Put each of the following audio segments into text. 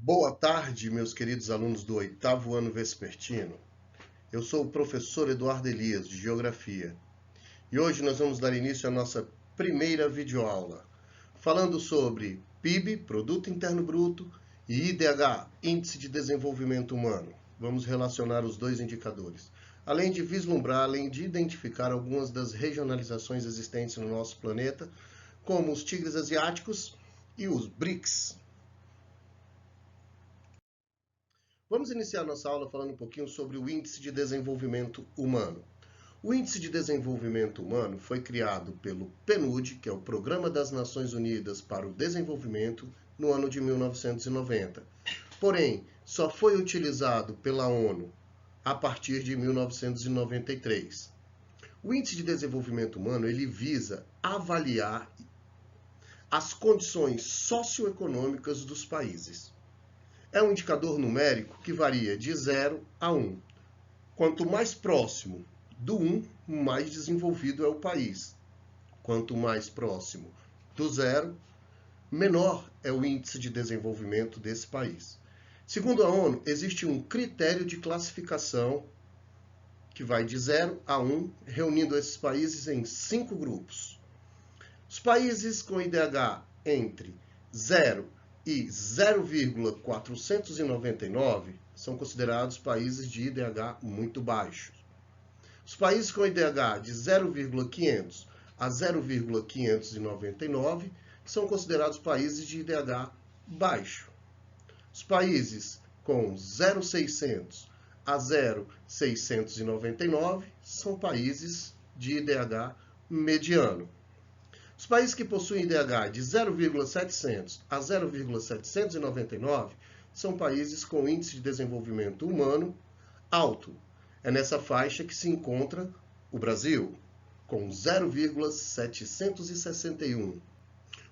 Boa tarde, meus queridos alunos do oitavo ano vespertino. Eu sou o professor Eduardo Elias, de Geografia, e hoje nós vamos dar início à nossa primeira videoaula, falando sobre PIB, Produto Interno Bruto, e IDH, Índice de Desenvolvimento Humano. Vamos relacionar os dois indicadores, além de identificar algumas das regionalizações existentes no nosso planeta, como os tigres asiáticos e os BRICS. Vamos iniciar nossa aula falando um pouquinho sobre o Índice de Desenvolvimento Humano. O Índice de Desenvolvimento Humano foi criado pelo PNUD, que é o Programa das Nações Unidas para o Desenvolvimento, no ano de 1990. Porém, só foi utilizado pela ONU a partir de 1993. O Índice de Desenvolvimento Humano ele visa avaliar as condições socioeconômicas dos países. É um indicador numérico que varia de 0 a 1. Quanto mais próximo do 1, mais desenvolvido é o país. Quanto mais próximo do 0, menor é o índice de desenvolvimento desse país. Segundo a ONU, existe um critério de classificação que vai de 0 a 1, reunindo esses países em 5 grupos. Os países com IDH entre 0 e 0,499 são considerados países de IDH muito baixo. Os países com IDH de 0,500 a 0,599 são considerados países de IDH baixo. Os países com 0,600 a 0,699 são países de IDH mediano. Os países que possuem IDH de 0,700 a 0,799 são países com índice de desenvolvimento humano alto. É nessa faixa que se encontra o Brasil, com 0,761,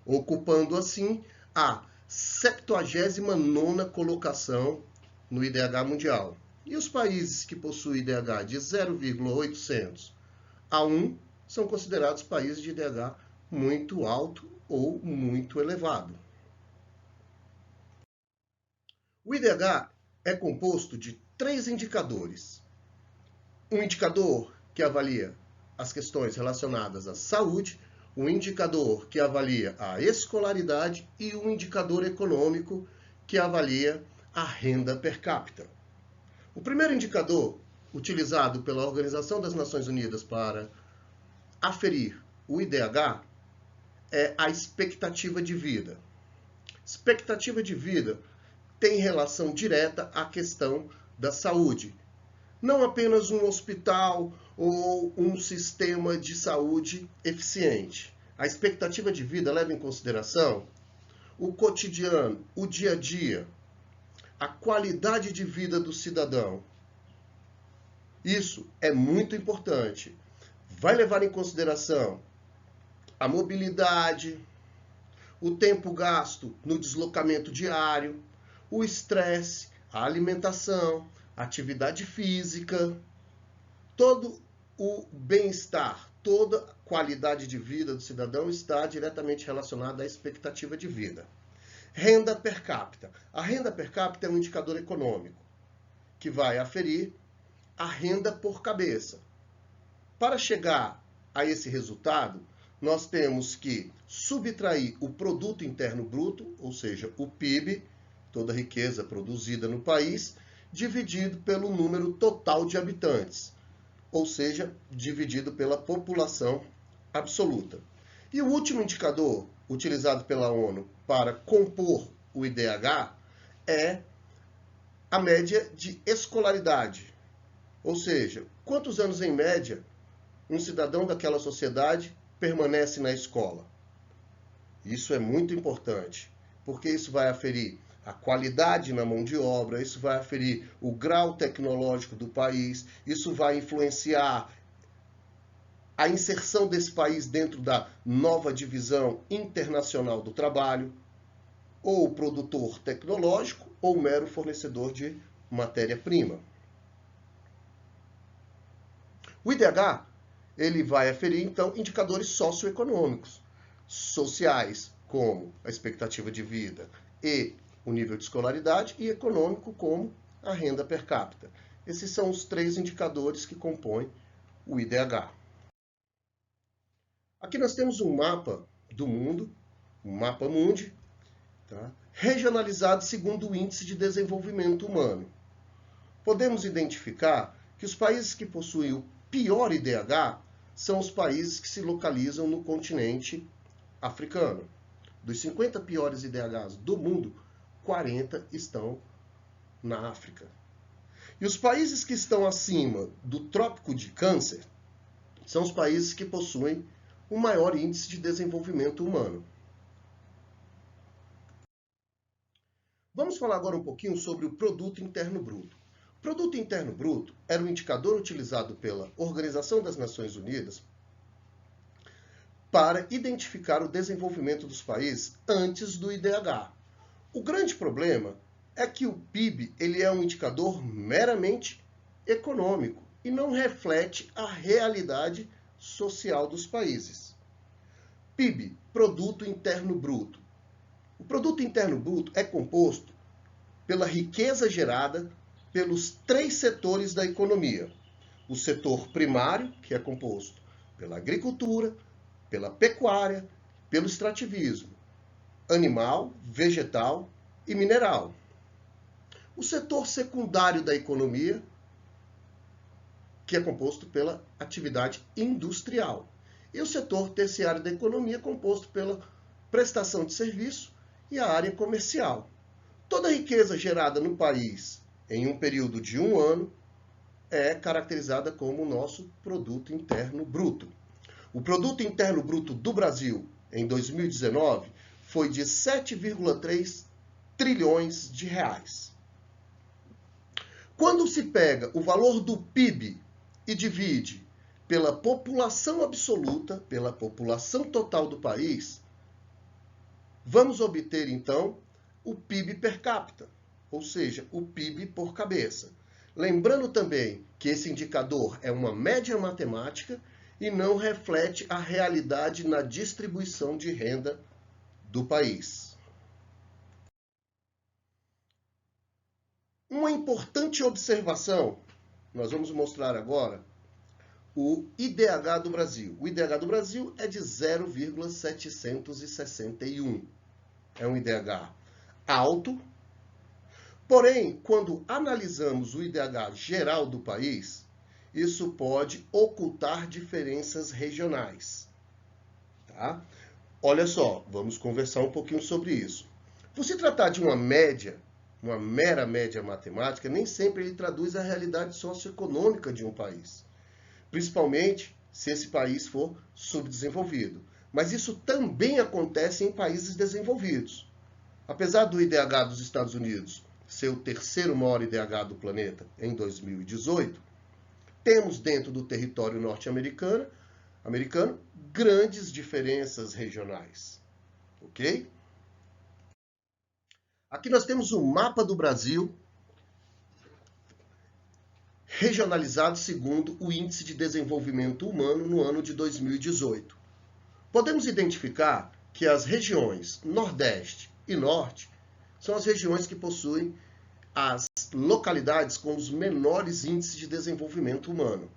ocupando assim a 79ª colocação no IDH mundial. E os países que possuem IDH de 0,800 a 1 são considerados países de IDH muito alto ou muito elevado. O IDH é composto de 3 indicadores. Um indicador que avalia as questões relacionadas à saúde, um indicador que avalia a escolaridade e um indicador econômico que avalia a renda per capita. O primeiro indicador utilizado pela Organização das Nações Unidas para aferir o IDH é a expectativa de vida. Expectativa de vida tem relação direta à questão da saúde. Não apenas um hospital ou um sistema de saúde eficiente. A expectativa de vida leva em consideração o cotidiano, o dia a dia, a qualidade de vida do cidadão. Isso é muito importante. Vai levar em consideração a mobilidade, o tempo gasto no deslocamento diário, o estresse, a alimentação, a atividade física, todo o bem-estar, toda a qualidade de vida do cidadão está diretamente relacionada à expectativa de vida. Renda per capita. A renda per capita é um indicador econômico que vai aferir a renda por cabeça. Para chegar a esse resultado, nós temos que subtrair o Produto Interno Bruto, ou seja, o PIB, toda a riqueza produzida no país, dividido pelo número total de habitantes, ou seja, dividido pela população absoluta. E o último indicador utilizado pela ONU para compor o IDH é a média de escolaridade, ou seja, quantos anos em média um cidadão daquela sociedade permanece na escola. Isso é muito importante, porque isso vai aferir a qualidade na mão de obra, isso vai aferir o grau tecnológico do país, isso vai influenciar a inserção desse país dentro da nova divisão internacional do trabalho, ou produtor tecnológico, ou mero fornecedor de matéria-prima. O IDH ele vai aferir, então, indicadores socioeconômicos, sociais, como a expectativa de vida e o nível de escolaridade, e econômico, como a renda per capita. Esses são os 3 indicadores que compõem o IDH. Aqui nós temos um mapa do mundo, um mapa mundi, tá? Regionalizado segundo o Índice de Desenvolvimento Humano. Podemos identificar que os países que possuem o pior IDH são os países que se localizam no continente africano. Dos 50 piores IDHs do mundo, 40 estão na África. E os países que estão acima do Trópico de Câncer são os países que possuem o maior índice de desenvolvimento humano. Vamos falar agora um pouquinho sobre o Produto Interno Bruto. O Produto Interno Bruto era um indicador utilizado pela Organização das Nações Unidas para identificar o desenvolvimento dos países antes do IDH. O grande problema é que o PIB ele é um indicador meramente econômico e não reflete a realidade social dos países. PIB, Produto Interno Bruto. O Produto Interno Bruto é composto pela riqueza gerada pelos 3 setores da economia. O setor primário, que é composto pela agricultura, pela pecuária, pelo extrativismo, animal, vegetal e mineral. O setor secundário da economia, que é composto pela atividade industrial. E o setor terciário da economia, composto pela prestação de serviço e a área comercial. Toda a riqueza gerada no país em um período de 1 ano é caracterizada como o nosso Produto Interno Bruto. O Produto Interno Bruto do Brasil, em 2019, foi de 7,3 trilhões de reais. Quando se pega o valor do PIB e divide pela população absoluta, pela população total do país, vamos obter, então, o PIB per capita, ou seja, o PIB por cabeça. Lembrando também que esse indicador é uma média matemática e não reflete a realidade na distribuição de renda do país. Uma importante observação, nós vamos mostrar agora, o IDH do Brasil. O IDH do Brasil é de 0,761. É um IDH alto, porém, quando analisamos o IDH geral do país, isso pode ocultar diferenças regionais. Tá? Olha só, vamos conversar um pouquinho sobre isso. Por se tratar de uma média, uma mera média matemática, nem sempre ele traduz a realidade socioeconômica de um país, principalmente se esse país for subdesenvolvido. Mas isso também acontece em países desenvolvidos. Apesar do IDH dos Estados Unidos ser o terceiro maior IDH do planeta em 2018, temos dentro do território norte-americano grandes diferenças regionais. Ok? Aqui nós temos um mapa do Brasil regionalizado segundo o Índice de Desenvolvimento Humano no ano de 2018. Podemos identificar que as regiões Nordeste e Norte são as regiões que possuem as localidades com os menores índices de desenvolvimento humano.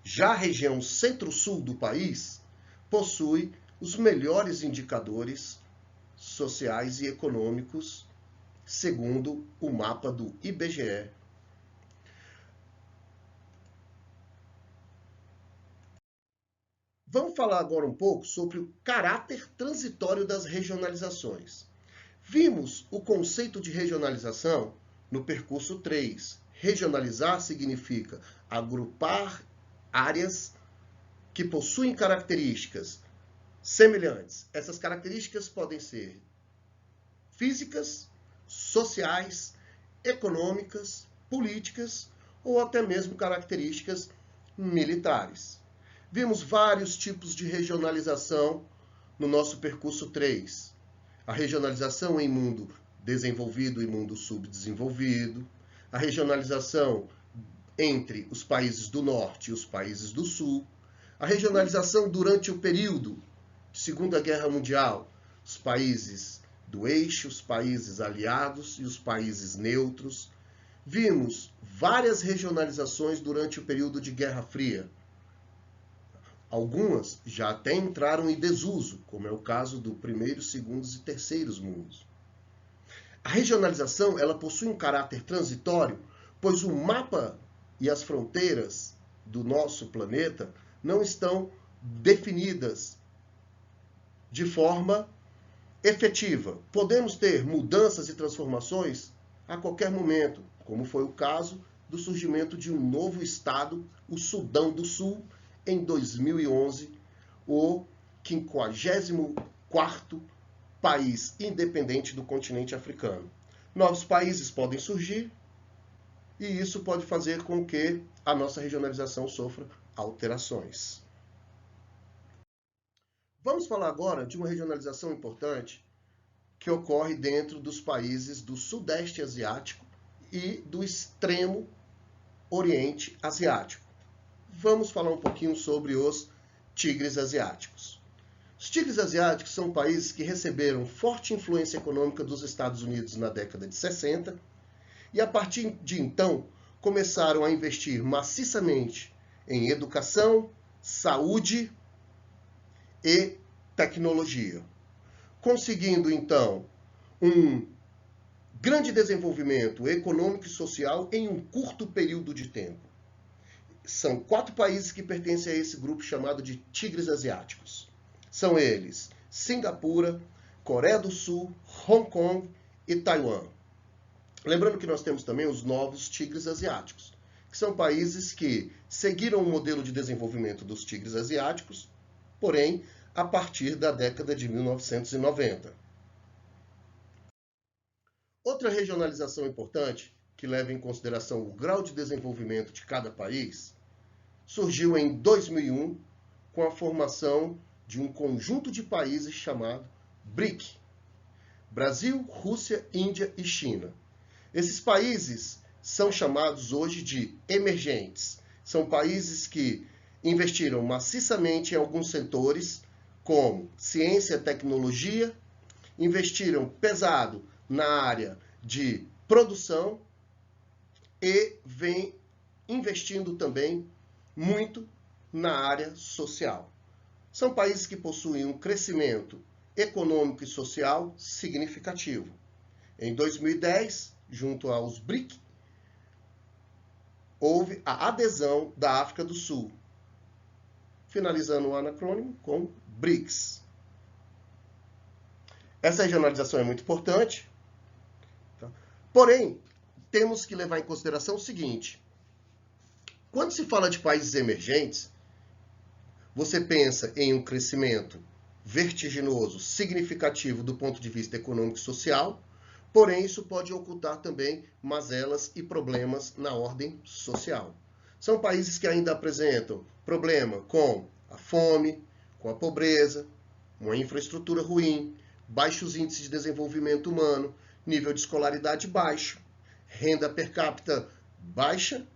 Já a região Centro-Sul do país possui os melhores indicadores sociais e econômicos, segundo o mapa do IBGE. Vamos falar agora um pouco sobre o caráter transitório das regionalizações. Vimos o conceito de regionalização no percurso 3. Regionalizar significa agrupar áreas que possuem características semelhantes. Essas características podem ser físicas, sociais, econômicas, políticas ou até mesmo características militares. Vimos vários tipos de regionalização no nosso percurso 3. A regionalização em mundo desenvolvido e mundo subdesenvolvido, a regionalização entre os países do Norte e os países do Sul, a regionalização durante o período de Segunda Guerra Mundial, os países do eixo, os países aliados e os países neutros. Vimos várias regionalizações durante o período de Guerra Fria. Algumas já até entraram em desuso, como é o caso do primeiro, segundos e terceiros mundos. A regionalização ela possui um caráter transitório, pois o mapa e as fronteiras do nosso planeta não estão definidas de forma efetiva. Podemos ter mudanças e transformações a qualquer momento, como foi o caso do surgimento de um novo estado, o Sudão do Sul, em 2011, o 54º país independente do continente africano. Novos países podem surgir e isso pode fazer com que a nossa regionalização sofra alterações. Vamos falar agora de uma regionalização importante que ocorre dentro dos países do Sudeste Asiático e do Extremo Oriente Asiático. Vamos falar um pouquinho sobre os tigres asiáticos. Os tigres asiáticos são países que receberam forte influência econômica dos Estados Unidos na década de 60 e, a partir de então, começaram a investir maciçamente em educação, saúde e tecnologia, conseguindo, então, um grande desenvolvimento econômico e social em um curto período de tempo. São 4 países que pertencem a esse grupo chamado de tigres asiáticos. São eles Singapura, Coreia do Sul, Hong Kong e Taiwan. Lembrando que nós temos também os novos tigres asiáticos, que são países que seguiram o modelo de desenvolvimento dos tigres asiáticos, porém, a partir da década de 1990. Outra regionalização importante, que leva em consideração o grau de desenvolvimento de cada país, surgiu em 2001 com a formação de um conjunto de países chamado BRIC: Brasil, Rússia, Índia e China. Esses países são chamados hoje de emergentes. São países que investiram maciçamente em alguns setores, como ciência e tecnologia, investiram pesado na área de produção e vem investindo também muito na área social. São países que possuem um crescimento econômico e social significativo. Em 2010, junto aos BRIC, houve a adesão da África do Sul, finalizando o anacrônimo com BRICS. Essa regionalização é muito importante, tá? Porém, temos que levar em consideração o seguinte: quando se fala de países emergentes, você pensa em um crescimento vertiginoso, significativo do ponto de vista econômico e social, porém isso pode ocultar também mazelas e problemas na ordem social. São países que ainda apresentam problema com a fome, com a pobreza, uma infraestrutura ruim, baixos índices de desenvolvimento humano, nível de escolaridade baixo, renda per capita baixa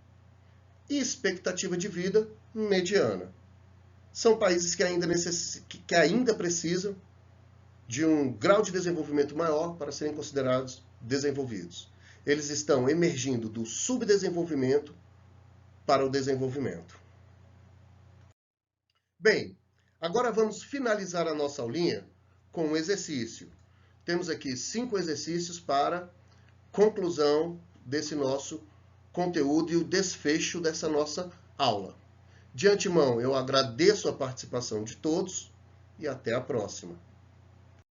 e expectativa de vida mediana. São países que ainda precisam de um grau de desenvolvimento maior para serem considerados desenvolvidos. Eles estão emergindo do subdesenvolvimento para o desenvolvimento. Bem, agora vamos finalizar a nossa aulinha com um exercício. Temos aqui 5 exercícios para conclusão desse nosso conteúdo e o desfecho dessa nossa aula. De antemão, eu agradeço a participação de todos e até a próxima.